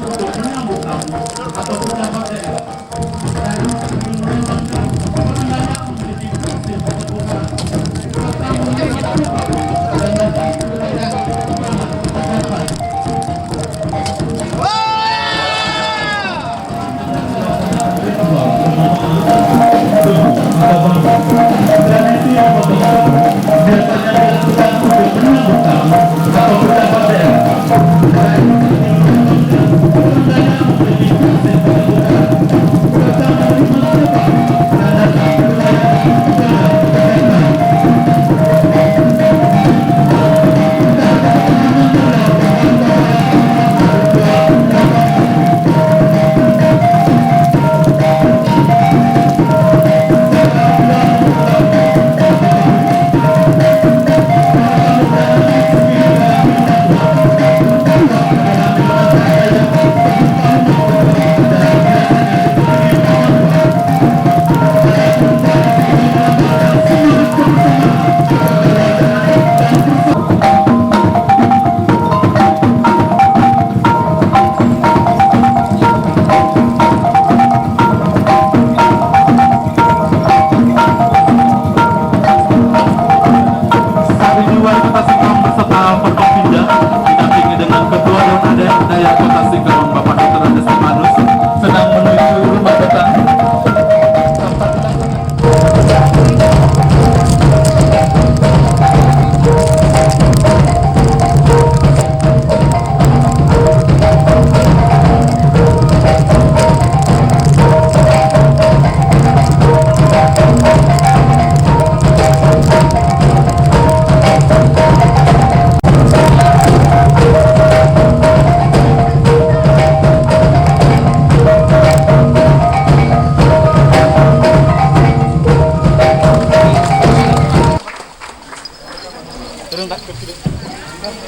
untuk menyambut tamu atau pejabat daerah. Tradisi yang biasanya dilakukan untuk menyambut tamu atau pejabat daerah.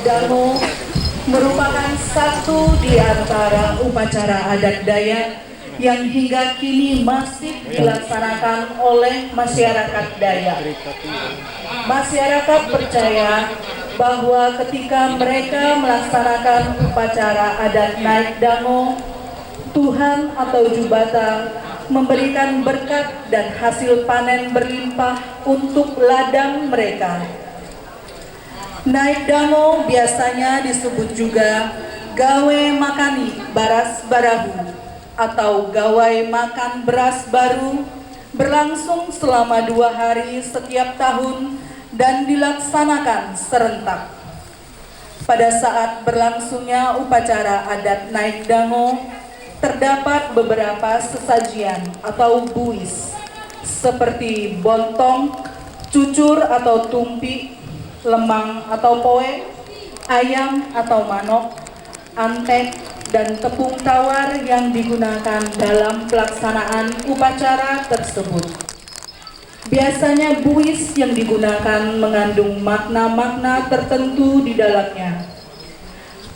Damo merupakan satu di antara upacara adat Dayak yang hingga kini masih dilaksanakan oleh masyarakat Dayak. Masyarakat percaya bahwa ketika mereka melaksanakan upacara adat naik damo, Tuhan atau Jubata memberikan berkat dan hasil panen berlimpah untuk ladang mereka. Naik damo biasanya disebut juga gawe makani baras barahu atau gawai makan beras baru, berlangsung selama 2 hari setiap tahun dan dilaksanakan serentak. Pada saat berlangsungnya upacara adat naik damo, terdapat beberapa sesajian atau buis seperti bontong, cucur atau tumpi, lemang atau poe, ayam atau manok, antek, dan tepung tawar yang digunakan dalam pelaksanaan upacara tersebut. Biasanya buis yang digunakan mengandung makna-makna tertentu di dalamnya.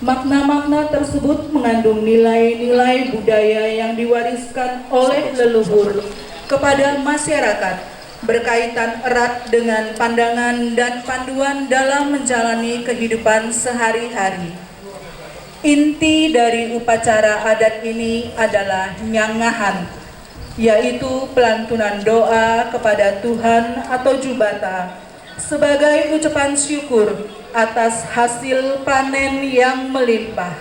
Makna-makna tersebut mengandung nilai-nilai budaya yang diwariskan oleh leluhur kepada masyarakat, berkaitan erat dengan pandangan dan panduan dalam menjalani kehidupan sehari-hari. Inti dari upacara adat ini adalah nyangahan, yaitu pelantunan doa kepada Tuhan atau Jubata sebagai ucapan syukur atas hasil panen yang melimpah.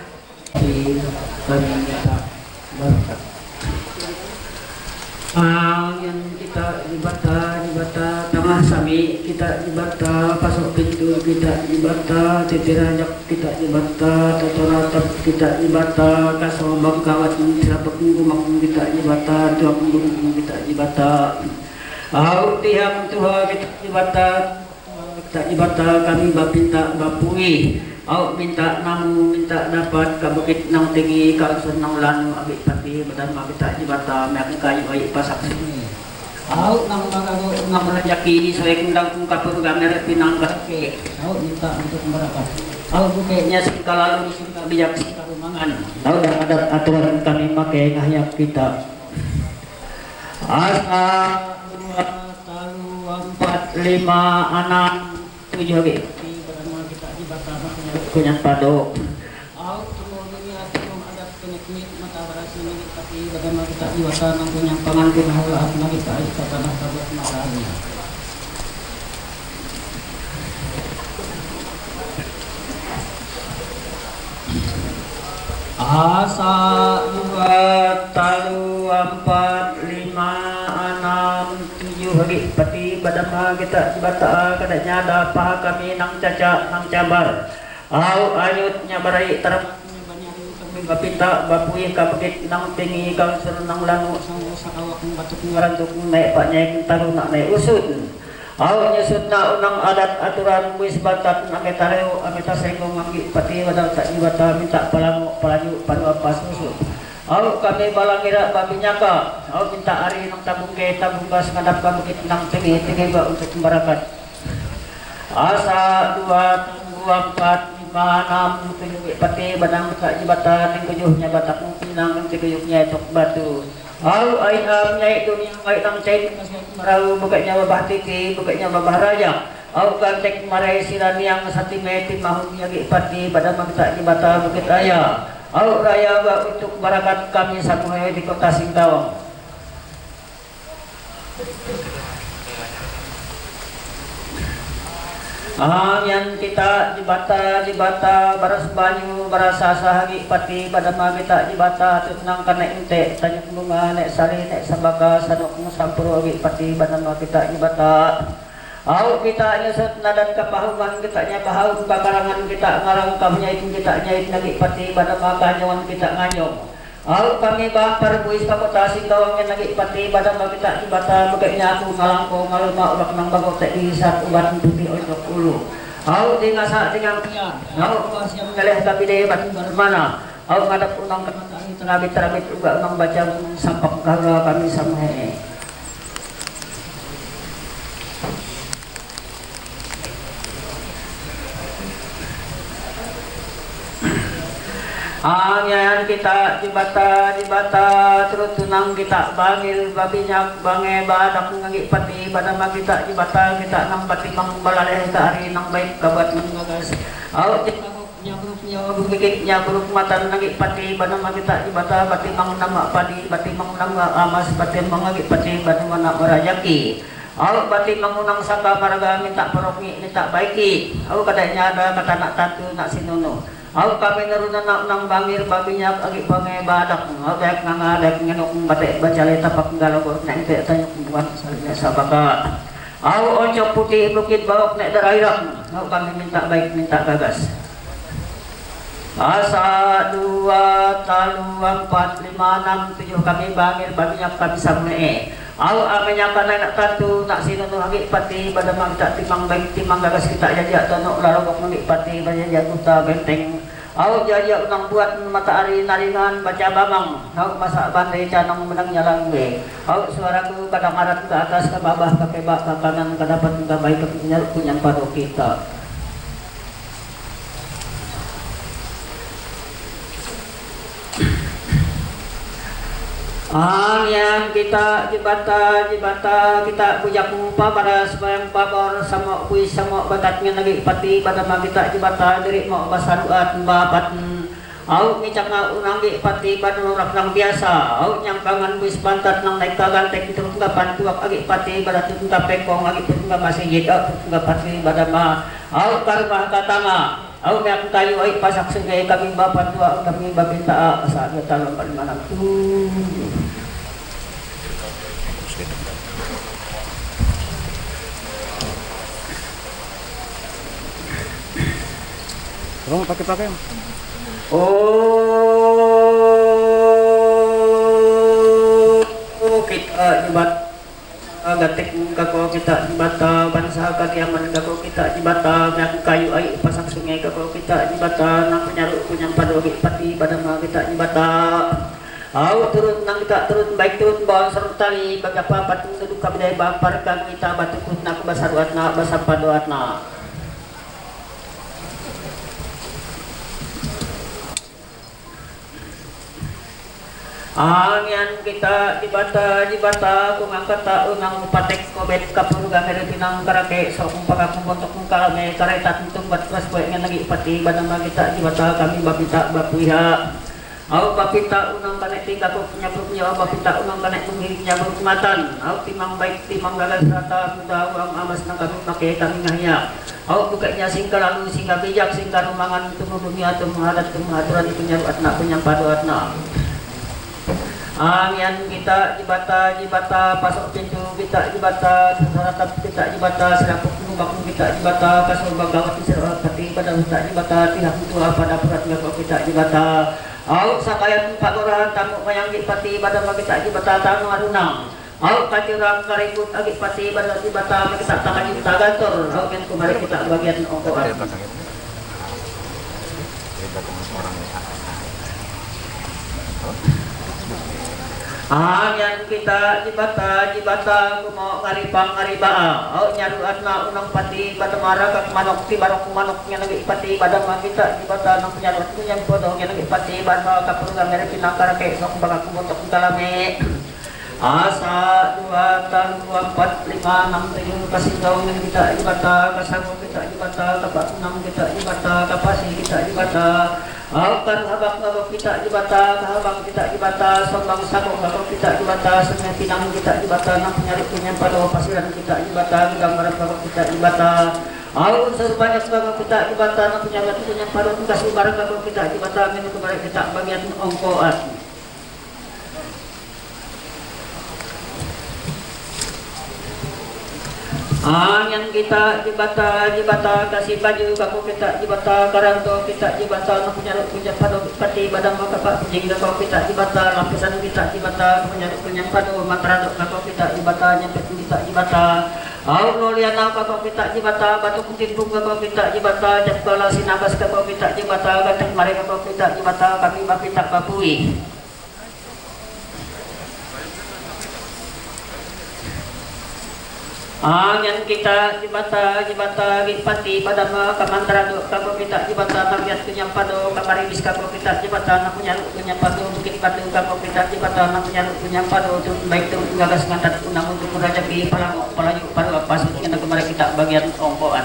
Yang kita ibata tengah sami, kita ibata pasok pintu, kita ibata titirajak, kita ibata totoratap, kita ibata kasomang kawat sirapag gumak, kita ibata tuak gurung, kita ibata tiang tuha, kita ibata kami bapinta bapui. Minta namu, minta dapat kabukit nang tinggi kalsun nang lanu abik pati badan mabita jibata mek kayu ay pasak sini. Nang magago nang rejeki saya kundang kung kapur gamer pinang kake. Minta untuk berapa? Bukenya singka lalu singka bijak singka rumangan. Dan ada aturan kami pakai ngahyak kita. Asa 2, 3, 4, 5, 6, 7 habis. Kunyan pado. langit mata baras langit tapi bagaimana kita jiwata nang punya pangan kinahulaan na kita ay katanang kabat marami. Asa dua talu empat lima enam tujuh hari pati badama kita bata kadanya ada paha kami nang caca nang cabar au ayut nyabarai terap kami bapinta bapui kabegit nang tinggi kang nang langu sang sakawak batuk ngarantuk naik pak nyai taru nak naik usut au nyusut na unang adat aturan wis batat ame tareu ame tasengong nganggi pati wadal tak ibata minta palangu palaju padu apa susu au kami balangira babi nyaka au minta ari nang tabung ke tabung gas ngadap kabegit nang tinggi ba untuk membarakat asa 2 4 5 6 7 pati badang tak ibata ning kujuhnya batak pinang ning kuyuhnya tok batu au ai am nyai dunia ai tang cai marau bukanya babah tiki bukanya babah raja au kantek marai sirani yang sati meti mahun yagi pati pada magta ibata bukit aya au raya wa untuk barakat kami samuhe di kota Singkawang. Yang kita jibata baras banyu barasa sahagi pati pada magita jibata tunang kana inte tanyuk bunga nek sari nek sabaka sanuk sampuro agi pati pada magita jibata au kita nyusut nadan kapahuman kita nya bahau bakarangan kita ngarang kamnya itu kita nyait lagi pati pada makanyawan kita nganyong au kami bampar buis ka kota Singkawang yang lagi pati pada magita jibata maganya aku ngalangko ngaluma ulak nang bago tek isat ubat putih ojok ulu au di ngasa dengan pian au masih mengalih tapi daya bat mana au ngadap unang kenang terabit uga unang baca sampak gara kami samuhe Anyan kita jibata terus tunang kita bangil babinyak bange badak ngangi pati badama kita jibata kita nang pati mang balaleh ka ari nang baik kabat ngagas au nya bukik nya grup matan ngangi pati badama kita jibata pati mang nama padi pati mang nama amas pati mang ngangi pati badama nak merajaki au pati mangunang saka marga minta paroki minta baiki au kadanya ada kata nak tatu nak sinuno au kami naruna nang bangir babinya agi bange badak au tek ngadek ngenok batek bacale tapak galog nek te tanya kumpuan salnya sabaka au oncok putih bukit bawok nek darairak au kami minta baik minta gagas asa 2 talu 4 5 6 7 kami bangir babinya kami samne au amenya kana nak tatu nak sinuno agi pati pada magta timang baik timang gagas kita jajak tono larogok agi pati bajaj guta benteng au jajak nang buat mata ari naringan baca bamang au masak bandai canang menang nyalang be au suaraku kadang arat ke atas ke bawah ke kebak ke kanan ke dapat ke baik ke punya padu kita yang kita jibata kita bujak mupa pada sembahyang pagor sama kuis sama batatnya lagi pati pada kita jibata diri mau basaduat bapat au ngicak unanggi pati pada orang nang biasa au nyang kangan wis pantat nang naik kagantek terus enggak pantuak agi pati pada terus enggak pekong agi terus enggak masih jeda terus enggak pati pada ma au karma katanga au mek kayu ai pasak sungai kami bapak tua kami babinta asa dia talon mana tuh Tolong pakai. Kita jibat gatik kako kita jibata bansa kadiaman kako kita jibata mek kayu ai pasak sungai kako kita jibata nang penyaru punya padu pati pada kita jibata au turun nang kita turun baik turun bawang sertali bagapa patung duduk kabidai bampar kang kita batu kutna kebasaruatna basapadoatna Angyan kita jibata kung angkat unang patek kobet kapur gamere pinang karake so kung pagakumbontok kung kalame kareta tuntung bat kelas poe ngan lagi pati banama kita jibata kami babita bapuiha Au bapita unang kanek tiga ko punya bapita unang kanek pengiriknya berkumatan. Au timang baik timang gagal serata muda uang amas nang kami pakai kami ngahya. Au bukanya singka lalu singka bijak singka rumangan temu dunia temu adat temu aturan punya atna punya padu atna. Yang kita jibata pasok pintu kita jibata saratap kita jibata serapuk bakung kita jibata kasur bagawat serapati pada kita jibata tidak butuh pada perat kita jibata. Au sakayan pagorahan tamu mayang gipati pada kita jibata tanu arunang. Au kacurang karibut agi pati pada jibata kita tangan kita gantor. Au kan kemarin kita bagian ongkoan. Yang kita jibata kumo karipang karibaa. Au nyaru atna unang pati pada mara kak manok ti barok manoknya lagi pati pada kita jibata nang penyalut punya bodoh yang lagi pati pada kapurga mere pinakar ke sok baka kumotok kalame. Asa 2 tan 2 4 5 6 7 kasih gaung yang kita jibata kasango kita jibata kapak 6 kita jibata kapasi kita jibata. Akan habak ngabak kita jibata, kahabang kita jibata, sombang sabong ngabak kita jibata, senyum pinang kita jibata, nang penyarik punya pada pasiran kita jibata, gambaran ngabak kita jibata. Unsur banyak ngabak kita jibata, nang penyarik punya pada kasih barang ngabak kita jibata, minum kemarin kita bagian ongkoan. Yang kita jibata kasih baju kaku kita jibata karanto kita jibata punya pada pati badan maka pak jing kaku kita jibata lapisan kita jibata punya pada matrado kaku kita jibata nyempet kita jibata noliana kaku kita jibata batu kutimpung kaku kita jibata jabala sinabas kaku kita jibata ganteng mare kaku kita jibata kami bapita papui. Yang kita jibata gipati pada kamantra do kapo kita jibata tabiat punya pado kamaribis kapo kita jibata nak punya pado bukit pado kapo kita jibata nak punya pado untuk baik tu gagas ngantat unang untuk merajaki palayu pada pas kita kemarin kita bagian ongkoan.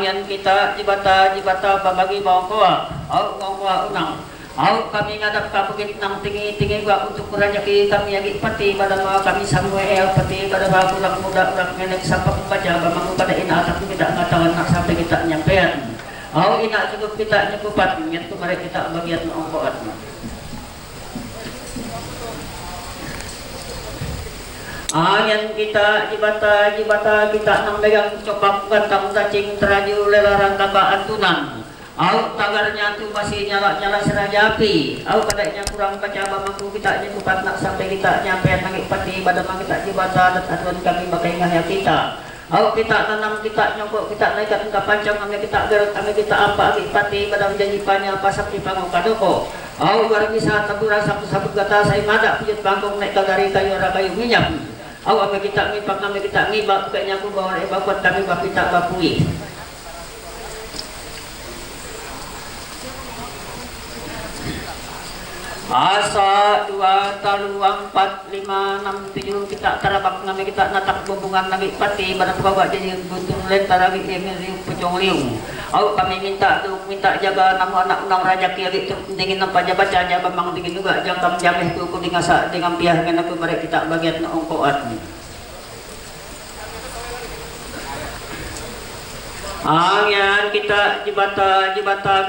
Yang kita jibata babagi bongkoa ongkoa unang. Kami ngadap ka bukit nang tinggi gua untuk merajaki kami yagi pati pada kami Samuel pati pada ulang muda ulang ngenek sampai baca bamang pada ina atap kita ngatawan nak sampai kita nyampean. Ina cukup kita nyukupat yang kemarin kita bagian ongkoan. Yang kita jibata kita nang megang copak gantang cacing teraju lelarang kaba antunan. Tagarnya tu masih nyala seraya api. Kadanya kurang baca bamangku kita nyukupat nak sampai kita nyampe nangik pati pada kita jibata dan aturan kami pakai ngahya kita. Kita tanam kita nyokok kita naikkan ke pancang kami kita gerut kami kita apa pati pada janjipannya pasak di panggung kadoko. Luar bisa taburan sabut kata saya madak pijat panggung naik kagari kayu kayu minyak. Kami kita ngipak kami kita ngibak kayaknya aku bawa evakuat kami bapita bapui. Asa 2 talu 4 5 6 7 kita terabak ngami kita natak hubungan lagi pati pada bawa jadi buntung lentara lagi riu pecong liung. Kami minta jaga nama anak unang raja kiri dingin apa baca jaga mang dingin juga jangkam jameh tu ku dingasa dengan piah ngana ku mereka kita bagian ongkoan. Yang kita jibata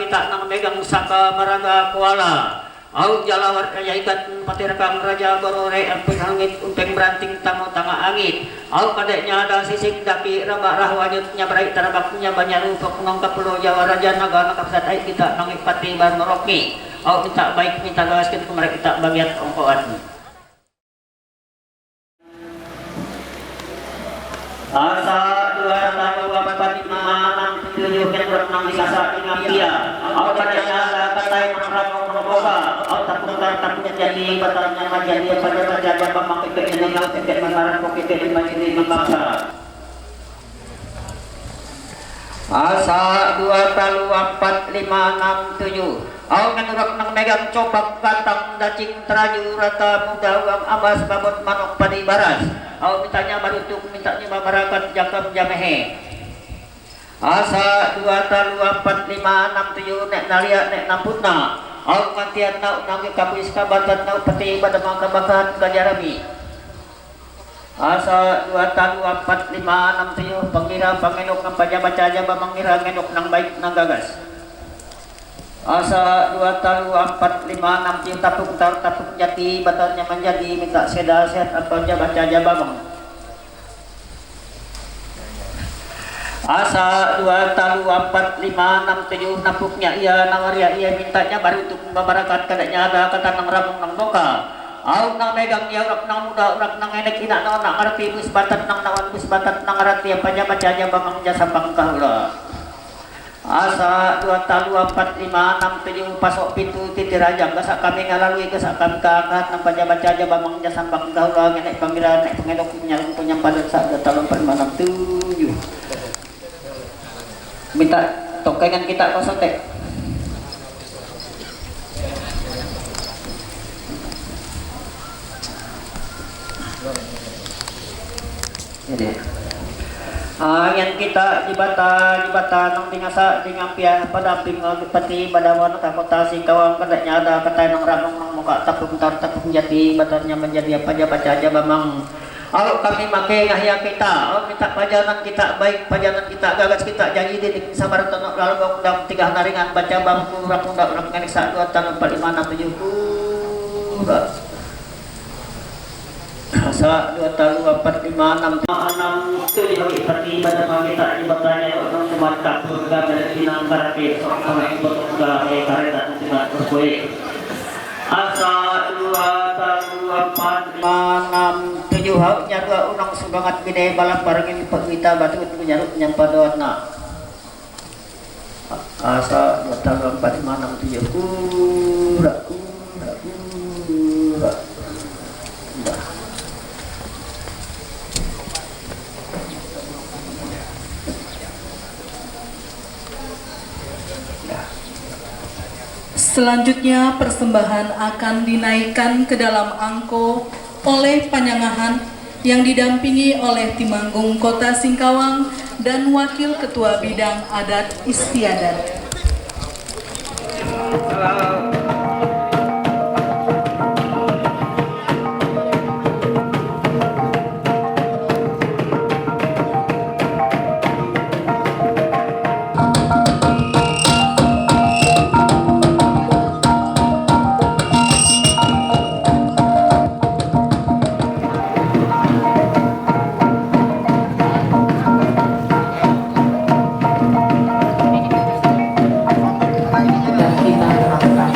kita nang megang saka maraga kuala. Jalawar kaya ikat patirakang raja borore ampun hangit umpeng beranting tamu tanga angit. Kadeknya ada sisik daki rabak rahwajut nyabarai tarabaknya banyak rupok nong kapulo Jawa raja naga nakapsat ay kita nangit pati ban meroki. Minta baik minta gawas kita kemarin kita bagian ongkoan. Asa 2 tahu 4 5 6 7 kan berenang di kasa dengan dia. Kadeknya ada katai merangkong roboga. Takutnya jadi batalnya majadi pada terjadi bambang kekek ini yang kekek mengarang kekek di majadi membangsa. Asa 2 talu 4 5 6 7. Menurak nang megang copak gantang dacing teraju rata muda uang abas babot manok padi baras. Mintanya barutuk mintanya mamarakan jakam jamehe. Asa 2 talu 4 5 6 7 nek nalia nek namputna au mantian na unang kabis kabatan na pati badamang kabakan kajarami. Asa 2 talu 4 5 6 7 pangira pangenok ng pajabacaja bamangira ngenok ng baik ng gagas. Asa 2 talu 4 5 6 7 tapuk jati batannya menjadi minta seda sehat atau jabacaja babang. Asa 2 talu 4 5 6 7 napuknya ia nawaria ia mintanya baru untuk membarakat kadanya ada kata nang ramong nang boka au nang megang ia urak nang muda urak nang enek ina nang ngarti musbatat nang nawan musbatat nang ngarti apa bacaja bamang jasa pangkaula. Asa 2 talu 4 5 6 7 pasok pintu titirajang gasa kami ngalalui gasa kami kaangkat nang bacaja bamang jasa pangkaula ngenek panggilan nek pengenok nyalung punya padat sa 2 talu 4 5 6 7 minta tokengan kita kosong teh. Jadi, yang kita dibata nang tingasa dengan pia pada pinggul peti badawan kota Singkawang kadanya ada kata nang ramong nang muka tapung jati batarnya menjadi apa aja bamang. Kalau kami makai ngahya kita, minta pajanan kita baik, pajanan kita gagas kita janji di sabar tenok lalu bang dam 3 naringan baca bangku rakung dak rak nganik 1 2 3 4 5 6 7 asa 2 talu 4 5 6 6 7 hari pati pada kita di batanya orang semat kapur gambar sinang karate sok kami potong dah kareta tidak berkuih. Asa 2 talu 4 5 6 7 hau nyarua unang subangat bide balap barengin pagwita batu nyarut nyampadona. Asa 2 talu 4 5 6 7 kura. Selanjutnya persembahan akan dinaikkan ke dalam angko oleh Panyangahan yang didampingi oleh Timanggung Kota Singkawang dan Wakil Ketua Bidang Adat Istiadat. Dan kita harapkan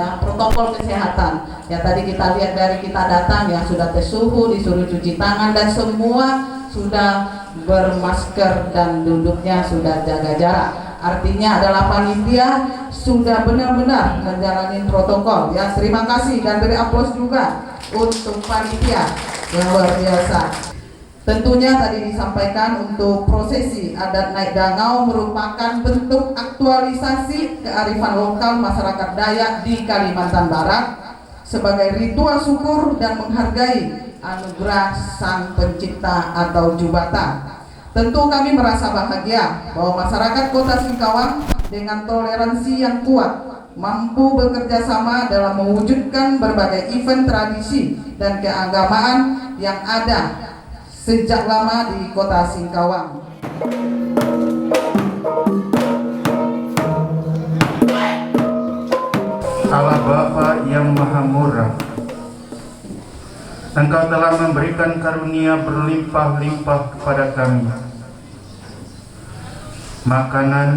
ya, protokol kesehatan. Ya tadi kita lihat dari kita datang ya sudah tes suhu, disuruh cuci tangan dan semua sudah bermasker dan duduknya sudah jaga jarak. Artinya adalah panitia sudah benar-benar menjalani protokol ya. Terima kasih dan beri aplaus juga untuk panitia yang luar biasa. Tentunya tadi disampaikan untuk prosesi adat naik dangau merupakan bentuk aktualisasi kearifan lokal masyarakat Dayak di Kalimantan Barat sebagai ritual syukur dan menghargai anugerah Sang Pencipta atau Jubata. Tentu kami merasa bahagia bahwa masyarakat Kota Singkawang dengan toleransi yang kuat mampu bekerja sama dalam mewujudkan berbagai event tradisi dan keagamaan yang ada sejak lama di Kota Singkawang. Allah Bapa yang Maha Murah, Engkau telah memberikan karunia berlimpah-limpah kepada kami. Makanan,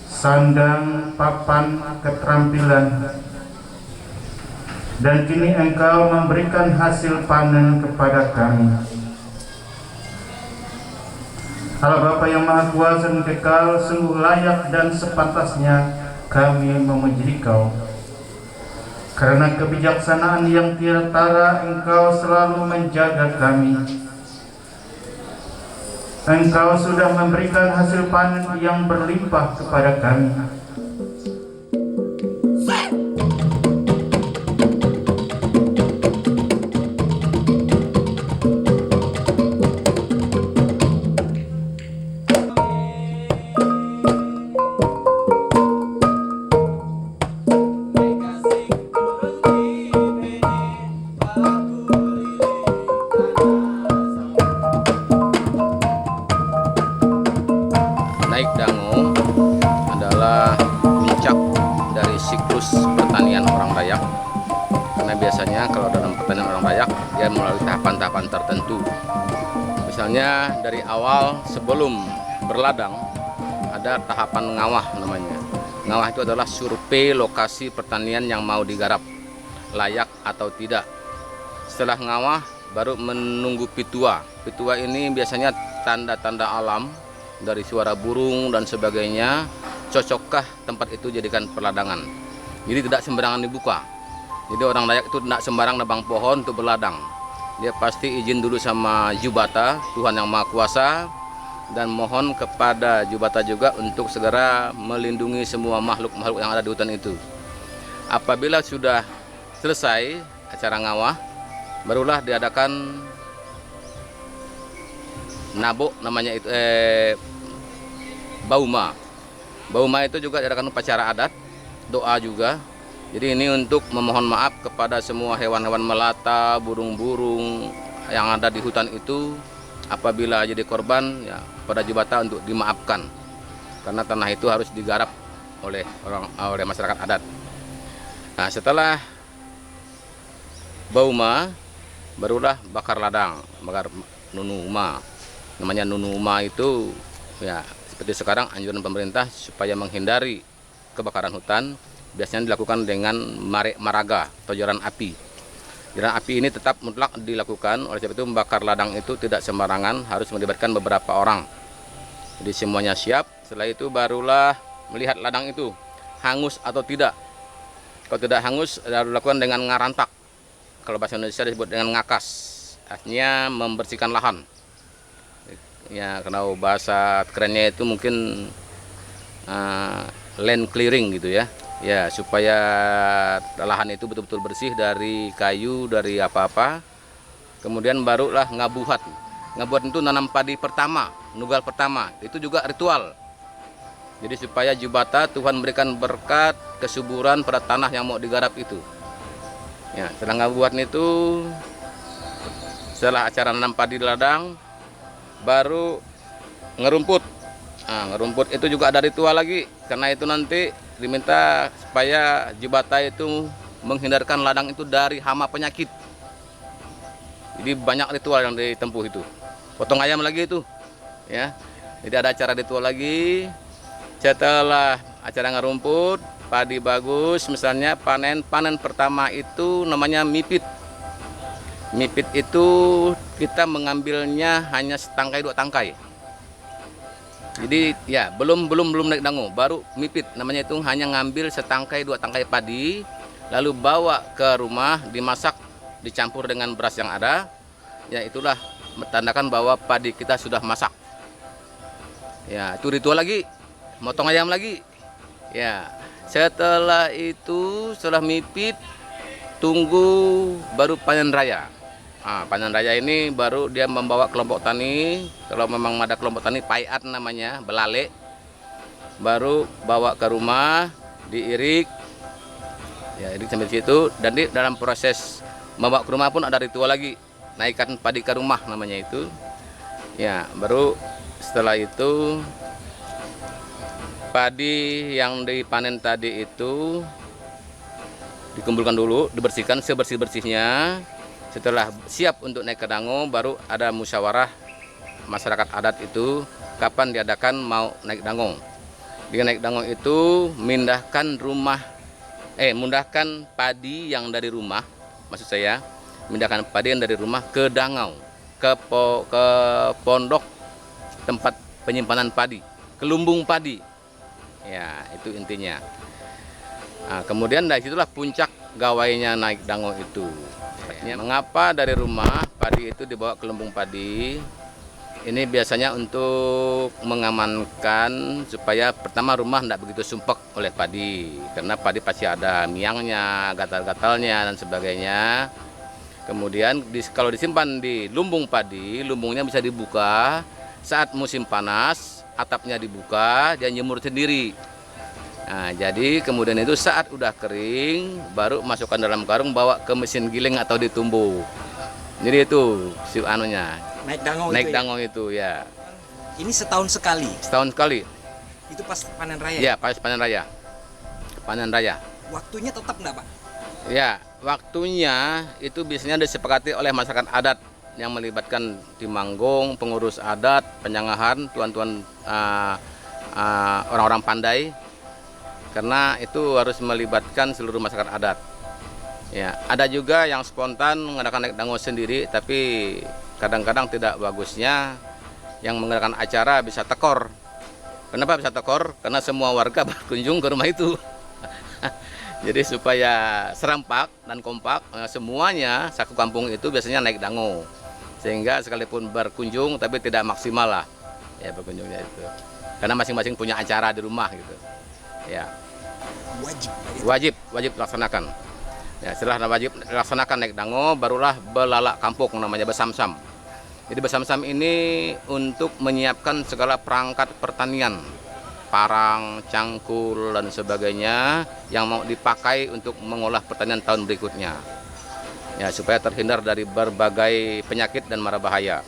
sandang, papan, keterampilan, dan kini Engkau memberikan hasil panen kepada kami. Allah Bapa yang Maha Kuasa dan Kekal, sungguh layak dan sepantasnya kami memuji Engkau. Karena kebijaksanaan yang tiada tara, Engkau selalu menjaga kami. Engkau sudah memberikan hasil panen yang berlimpah kepada kami. Naik Dango adalah puncak dari siklus pertanian orang Dayak, karena biasanya kalau dalam pertanian orang Dayak dia melalui tahapan-tahapan tertentu. Misalnya dari awal sebelum berladang ada tahapan ngawah namanya. Ngawah itu adalah survei lokasi pertanian yang mau digarap, layak atau tidak. Setelah ngawah baru menunggu pitua. Pitua ini biasanya tanda-tanda alam dari suara burung dan sebagainya, cocokkah tempat itu jadikan perladangan. Jadi tidak sembarangan dibuka. Jadi orang Dayak itu tidak sembarang nebang pohon untuk berladang. Dia pasti izin dulu sama Jubata, Tuhan yang Maha Kuasa, dan mohon kepada Jubata juga untuk segera melindungi semua makhluk-makhluk yang ada di hutan itu. Apabila sudah selesai acara ngawah, barulah diadakan nabok namanya itu Bauma. Bauma itu juga diadakan upacara adat, doa juga. Jadi ini untuk memohon maaf kepada semua hewan-hewan melata, burung-burung yang ada di hutan itu apabila jadi korban ya pada Jubata untuk dimaafkan. Karena tanah itu harus digarap oleh masyarakat adat. Nah, setelah Bauma barulah bakar ladang, bakar nunuma. Namanya nunuma itu ya seperti sekarang anjuran pemerintah supaya menghindari kebakaran hutan biasanya dilakukan dengan maraga atau joran api. Joran api ini tetap mutlak dilakukan, oleh sebab itu membakar ladang itu tidak sembarangan, harus melibatkan beberapa orang. Jadi semuanya siap, setelah itu barulah melihat ladang itu hangus atau tidak. Kalau tidak hangus dilakukan dengan ngarantak. Kalau bahasa Indonesia disebut dengan ngakas, artinya membersihkan lahan. Ya, kalau bahasa kerennya itu mungkin land clearing gitu ya. Ya, supaya lahan itu betul-betul bersih dari kayu, dari apa-apa. Kemudian barulah ngabuhat. Ngabuhat itu nanam padi pertama, nugal pertama. Itu juga ritual. Jadi supaya Jubata Tuhan berikan berkat, kesuburan pada tanah yang mau digarap itu. Ya, setelah ngabuhat itu, setelah acara nanam padi di ladang, baru ngerumput. Nah, ngerumput itu juga ada ritual lagi, karena itu nanti diminta supaya Jubata itu menghindarkan ladang itu dari hama penyakit. Jadi banyak ritual yang ditempuh itu. Potong ayam lagi itu, ya. Jadi ada acara ritual lagi. Setelah acara ngerumput, padi bagus, misalnya panen pertama itu namanya mipit. Mipit itu kita mengambilnya hanya setangkai 2 tangkai. Jadi ya belum naik dango, baru mipit namanya, itu hanya ngambil setangkai 2 tangkai padi, lalu bawa ke rumah dimasak, dicampur dengan beras yang ada. Ya itulah menandakan bahwa padi kita sudah masak. Ya itu ritual lagi, motong ayam lagi. Ya setelah itu, setelah mipit, tunggu baru panen raya. Nah, panen raya ini baru dia membawa kelompok tani, kalau memang ada kelompok tani paiat namanya, belale, baru bawa ke rumah, diirik, ya irik sampai situ. Dan di dalam proses membawa ke rumah pun ada ritual lagi, naikkan padi ke rumah namanya itu. Ya baru setelah itu padi yang dipanen tadi itu dikumpulkan dulu, dibersihkan sebersih-bersihnya. Setelah siap untuk naik ke dango, baru ada musyawarah masyarakat adat itu kapan diadakan mau naik dango. Dia naik dango itu mindahkan padi yang dari rumah, maksud saya mindahkan padi yang dari rumah ke dangau, ke pondok tempat penyimpanan padi, ke lumbung padi. Ya itu intinya. Nah, kemudian dari situlah puncak gawainya naik dango itu. Mengapa dari rumah padi itu dibawa ke lumbung padi? Ini biasanya untuk mengamankan supaya pertama rumah tidak begitu sumpek oleh padi, karena padi pasti ada miangnya, gatal-gatalnya dan sebagainya. Kemudian kalau disimpan di lumbung padi, lumbungnya bisa dibuka saat musim panas, atapnya dibuka, dia jemur sendiri. Nah, jadi kemudian itu saat udah kering baru masukkan dalam karung, bawa ke mesin giling atau ditumbuk. Jadi itu si anunya. Naik dango itu ya. Ini setahun sekali. Setahun sekali. Itu pas panen raya. Ya, pas panen raya. Panen raya. Waktunya tetap enggak, Pak? Ya, waktunya itu biasanya disepakati oleh masyarakat adat yang melibatkan Timanggung, pengurus adat, penyangahan, tuan-tuan orang-orang pandai. Karena itu harus melibatkan seluruh masyarakat adat. Ya, ada juga yang spontan mengadakan naik dango sendiri, tapi kadang-kadang tidak bagusnya yang mengadakan acara bisa tekor. Kenapa bisa tekor? Karena semua warga berkunjung ke rumah itu. Jadi supaya serempak dan kompak, semuanya satu kampung itu biasanya naik dango. Sehingga sekalipun berkunjung tapi tidak maksimal lah. Ya berkunjungnya itu. Karena masing-masing punya acara di rumah gitu. Ya. Wajib laksanakan. Ya, setelah wajib laksanakan naik dango, barulah belalak kampung namanya besamsam. Jadi besamsam ini untuk menyiapkan segala perangkat pertanian, parang, cangkul dan sebagainya yang mau dipakai untuk mengolah pertanian tahun berikutnya. Ya, supaya terhindar dari berbagai penyakit dan mara bahaya.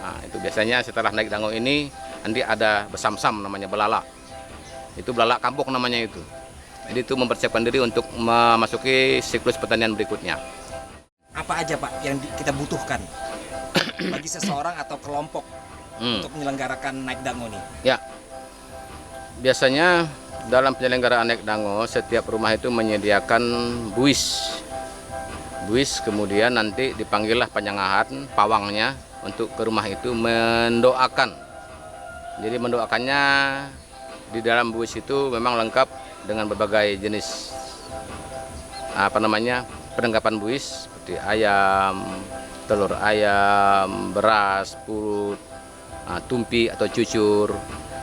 Nah, itu biasanya setelah naik dango ini nanti ada besamsam namanya belalak. Itu belalak kampung namanya itu. Jadi itu mempersiapkan diri untuk memasuki siklus pertanian berikutnya. Apa aja, Pak, yang kita butuhkan bagi seseorang atau kelompok untuk menyelenggarakan naik dango ini? Ya, biasanya dalam penyelenggaraan naik dango setiap rumah itu menyediakan buis. Buis, kemudian nanti dipanggillah penyangahan, pawangnya untuk ke rumah itu mendoakan. Jadi mendoakannya di dalam buis itu memang lengkap dengan berbagai jenis perlengkapan buis seperti ayam, telur ayam, beras, purut, tumpi atau cucur.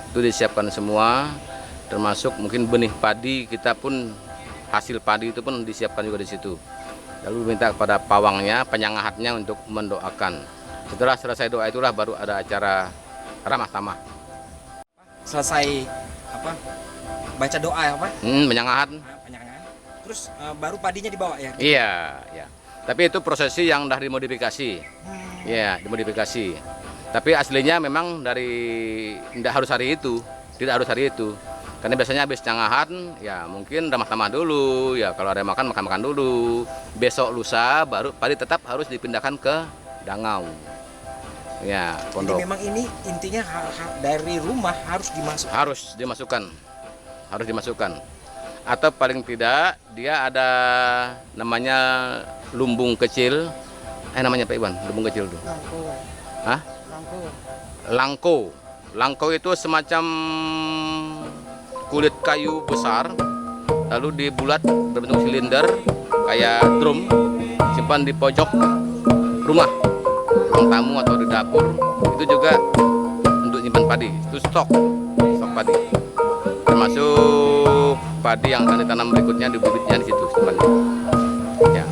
Itu disiapkan semua, termasuk mungkin benih padi kita pun, hasil padi itu pun disiapkan juga di situ. Lalu minta kepada pawangnya, penyangahatnya untuk mendoakan. Setelah selesai doa itulah baru ada acara ramah tamah. Selesai baca doa ya, Pak? Penyangahat. Penyangahan. Terus baru padinya dibawa ya? Iya, ya. Tapi itu prosesi yang dah dimodifikasi. Ya, dimodifikasi. Tapi aslinya memang tidak harus hari itu. Karena biasanya habis cangahan, ya mungkin ramah tamah dulu. Ya kalau ada makan dulu. Besok lusa baru padi tetap harus dipindahkan ke dangau. Ya, pondok. Jadi memang ini intinya dari rumah harus dimasukkan. Harus dimasukkan. atau paling tidak dia ada namanya lumbung kecil. Namanya Pak Iwan, lumbung kecil tuh. Hah? Langko. Langko itu semacam kulit kayu besar, lalu dibulat berbentuk silinder kayak drum, simpan di pojok rumah, ruang tamu atau di dapur. Itu juga untuk nyimpan padi, itu stok padi. Termasuk padi yang akan ditanam berikutnya, di bibitnya di situ simpannya. Ya.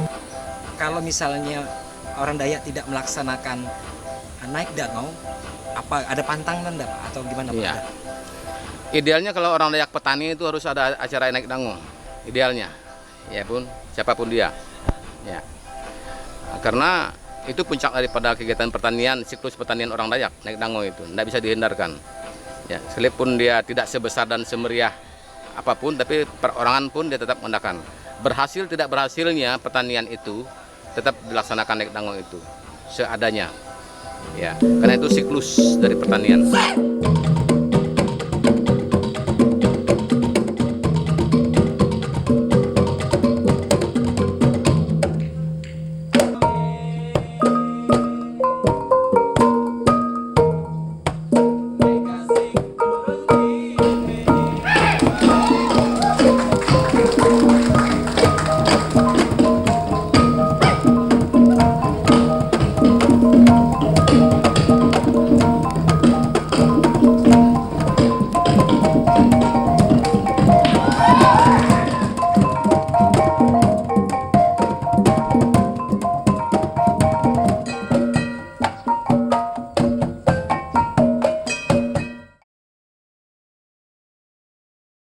Kalau misalnya orang Dayak tidak melaksanakan naik dangau, apa ada pantangan enggak Pak? Atau gimana Pak? Iya. Idealnya kalau orang Dayak petani itu harus ada acara naik dango. Idealnya, ya pun siapapun dia. Ya. Karena itu puncak daripada kegiatan pertanian, siklus pertanian orang Dayak, naik dango itu tidak bisa dihindarkan. Ya, sekalipun dia tidak sebesar dan semeriah apapun, tapi perorangan pun dia tetap mengadakan. Berhasil tidak berhasilnya pertanian itu tetap dilaksanakan naik dango itu seadanya. Ya, karena itu siklus dari pertanian.